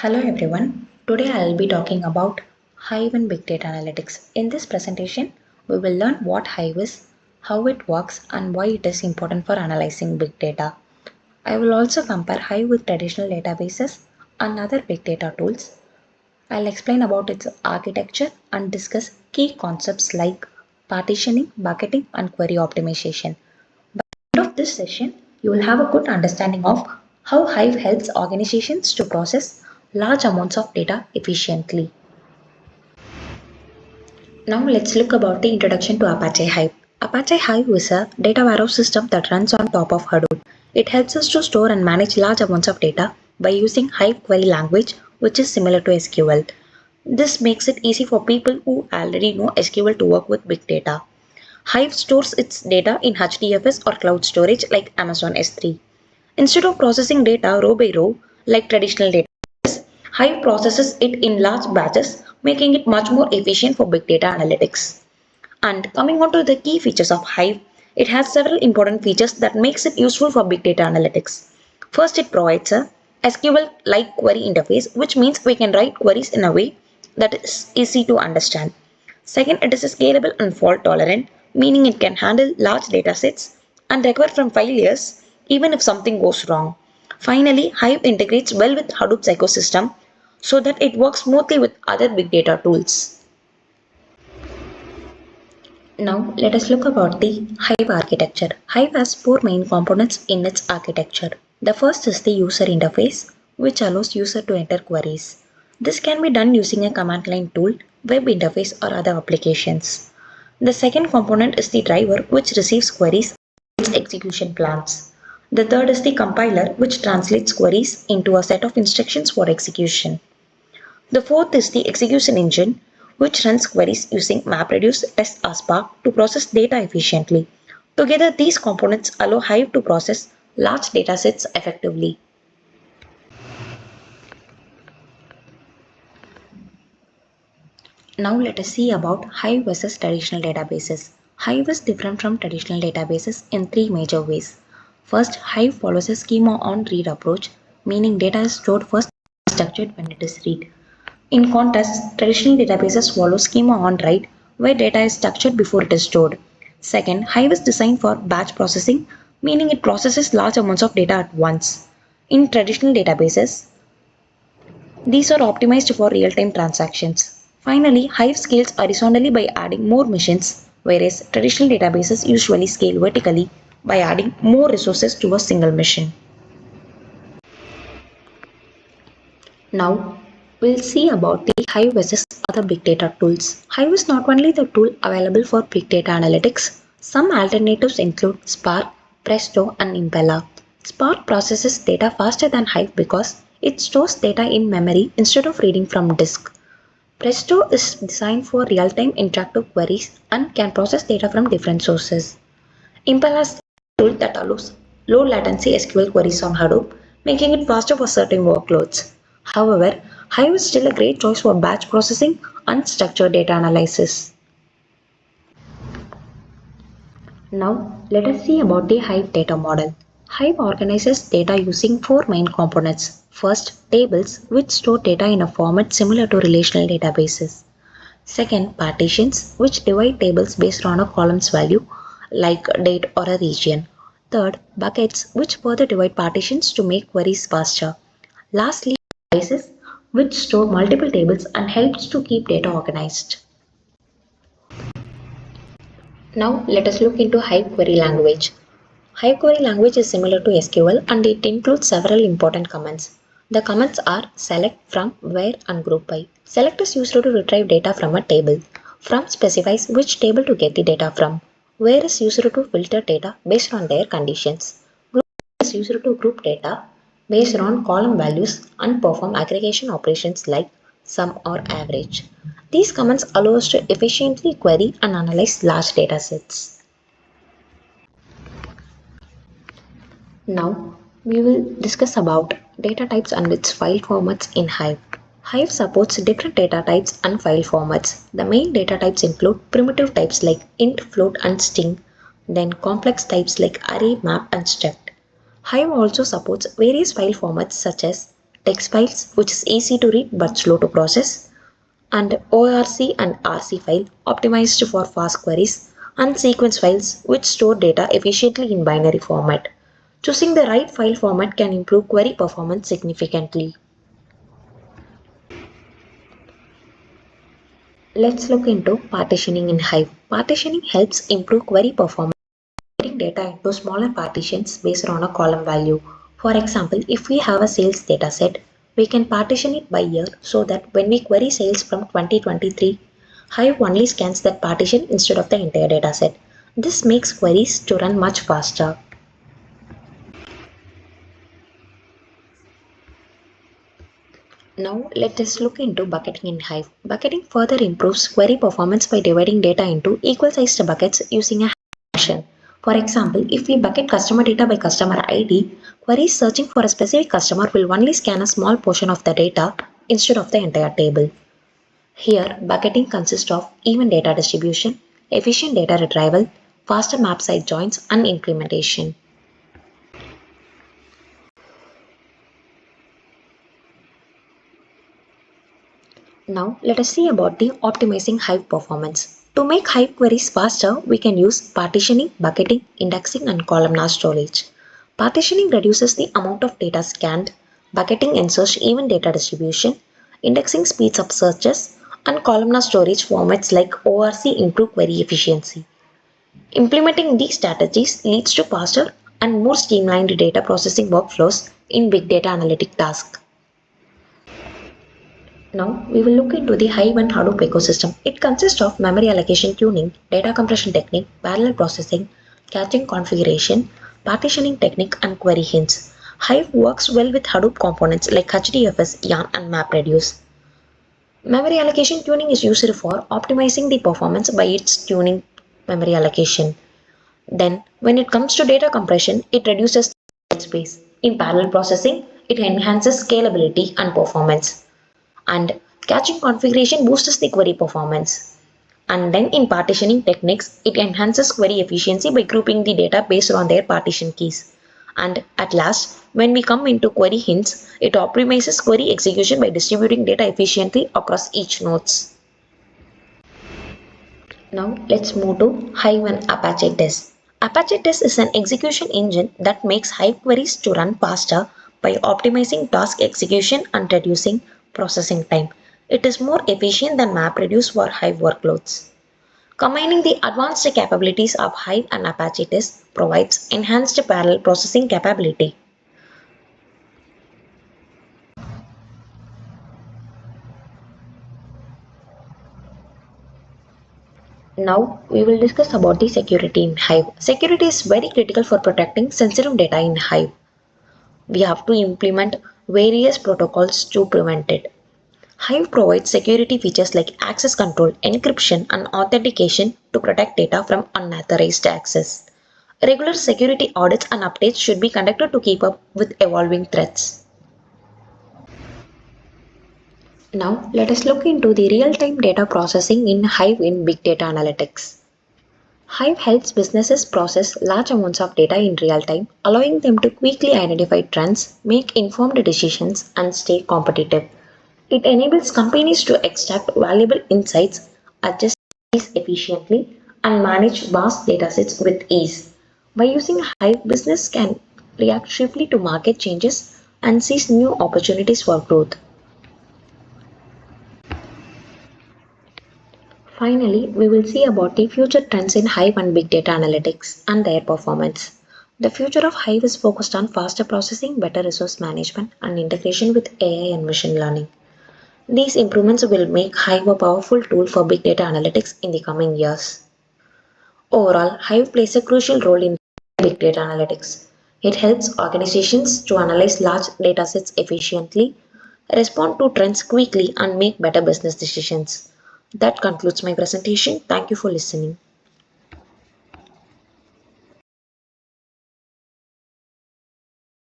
Hello everyone. Today I will be talking about Hive and Big Data Analytics. In this presentation, we will learn what Hive is, how it works, and why it is important for analyzing big data. I will also compare Hive with traditional databases and other big data tools. I'll explain about its architecture and discuss key concepts like partitioning, bucketing, and query optimization. By the end of this session, you will have a good understanding of how Hive helps organizations to process large amounts of data efficiently. Now let's look about the introduction to Apache Hive. Apache Hive is a data warehouse system that runs on top of Hadoop. It helps us to store and manage large amounts of data by using Hive query language, which is similar to SQL. This makes it easy for people who already know SQL to work with big data. Hive stores its data in HDFS or cloud storage like Amazon S3. Instead of processing data row by row like traditional data, Hive processes it in large batches, making it much more efficient for big data analytics. And coming on to the key features of Hive, it has several important features that makes it useful for big data analytics. First, it provides a SQL-like query interface, which means we can write queries in a way that is easy to understand. Second, it is scalable and fault tolerant, meaning it can handle large datasets and recover from failures even if something goes wrong. Finally, Hive integrates well with Hadoop's ecosystem so that it works smoothly with other big data tools. Now let us look about the Hive architecture. Hive has four main components in its architecture. The first is the user interface, which allows user to enter queries. This can be done using a command line tool, web interface or other applications. The second component is the driver, which receives queries and its execution plans. The third is the compiler, which translates queries into a set of instructions for execution. The fourth is the execution engine, which runs queries using MapReduce, Test, or Spark to process data efficiently. Together, these components allow Hive to process large datasets effectively. Now let us see about Hive versus traditional databases. Hive is different from traditional databases in three major ways. First, Hive follows a schema on read approach, meaning data is stored first and structured when it is read. In contrast, traditional databases follow schema on write, where data is structured before it is stored. Second, Hive is designed for batch processing, meaning it processes large amounts of data at once. In traditional databases, these are optimized for real-time transactions. Finally, Hive scales horizontally by adding more machines, whereas traditional databases usually scale vertically by adding more resources to a single machine. Now, we'll see about the Hive versus other big data tools. Hive is not only the tool available for big data analytics, some alternatives include Spark, Presto, and Impella. Spark processes data faster than Hive because it stores data in memory instead of reading from disk. Presto is designed for real-time interactive queries and can process data from different sources. Impella is a tool that allows low latency SQL queries on Hadoop, making it faster for certain workloads. However, Hive is still a great choice for batch processing and structured data analysis. Now, let us see about the Hive data model. Hive organizes data using four main components. First, tables, which store data in a format similar to relational databases. Second, partitions, which divide tables based on a column's value, like date or a region. Third, buckets, which further divide partitions to make queries faster. Lastly, databases, which store multiple tables and helps to keep data organized. Now let us look into Hive query language. Hive query language is similar to SQL and it includes several important commands. The commands are select, from, where and group by. Select is used to retrieve data from a table. From specifies which table to get the data from. Where is used to filter data based on their conditions. Group is used to group data based on column values and perform aggregation operations like sum or average. These commands allow us to efficiently query and analyze large data sets. Now, we will discuss about data types and its file formats in Hive. Hive supports different data types and file formats. The main data types include primitive types like int, float and string, then complex types like array, map and struct. Hive also supports various file formats such as text files, which is easy to read but slow to process, and ORC and RC file optimized for fast queries, and sequence files which store data efficiently in binary format. Choosing the right file format can improve query performance significantly. Let's look into partitioning in Hive. Partitioning helps improve query performance by dividing data into smaller partitions based on a column value. For example, if we have a sales data set, we can partition it by year so that when we query sales from 2023, Hive only scans that partition instead of the entire data set. This makes queries to run much faster. Now let us look into bucketing in Hive. Bucketing further improves query performance by dividing data into equal sized buckets using a function. For example, if we bucket customer data by customer ID, queries searching for a specific customer will only scan a small portion of the data instead of the entire table. Here, bucketing consists of even data distribution, efficient data retrieval, faster map side joins, and implementation. Now let us see about the optimizing Hive performance. To make Hive queries faster, we can use partitioning, bucketing, indexing, and columnar storage. Partitioning reduces the amount of data scanned, bucketing ensures even data distribution, indexing speeds up searches, and columnar storage formats like ORC improve query efficiency. Implementing these strategies leads to faster and more streamlined data processing workflows in big data analytic tasks. Now we will look into the Hive and Hadoop ecosystem. It consists of memory allocation tuning, data compression technique, parallel processing, caching configuration, partitioning technique, and query hints. Hive works well with Hadoop components like HDFS, YARN, and MapReduce. Memory allocation tuning is used for optimizing the performance by its tuning memory allocation. Then, when it comes to data compression, it reduces space. In parallel processing, it enhances scalability and performance, and caching configuration boosts the query performance. And then in partitioning techniques, it enhances query efficiency by grouping the data based on their partition keys. And at last, when we come into query hints, it optimizes query execution by distributing data efficiently across each nodes. Now let's move to Hive and Apache Test. Apache Test is an execution engine that makes Hive queries to run faster by optimizing task execution and reducing processing time. It is more efficient than MapReduce for Hive workloads. Combining the advanced capabilities of Hive and Apache Test provides enhanced parallel processing capability. Now we will discuss about the security in Hive. Security is very critical for protecting sensitive data in Hive. We have to implement various protocols to prevent it. Hive provides security features like access control, encryption, and authentication to protect data from unauthorized access. Regular security audits and updates should be conducted to keep up with evolving threats. Now, let us look into the real-time data processing in Hive in Big Data Analytics. Hive helps businesses process large amounts of data in real time, allowing them to quickly identify trends, make informed decisions, and stay competitive. It enables companies to extract valuable insights, adjust these efficiently, and manage vast datasets with ease. By using Hive, business can react swiftly to market changes and seize new opportunities for growth. Finally, we will see about the future trends in Hive and Big Data Analytics and their performance. The future of Hive is focused on faster processing, better resource management, and integration with AI and machine learning. These improvements will make Hive a powerful tool for big data analytics in the coming years. Overall, Hive plays a crucial role in big data analytics. It helps organizations to analyze large datasets efficiently, respond to trends quickly, and make better business decisions. That concludes my presentation. Thank you for listening.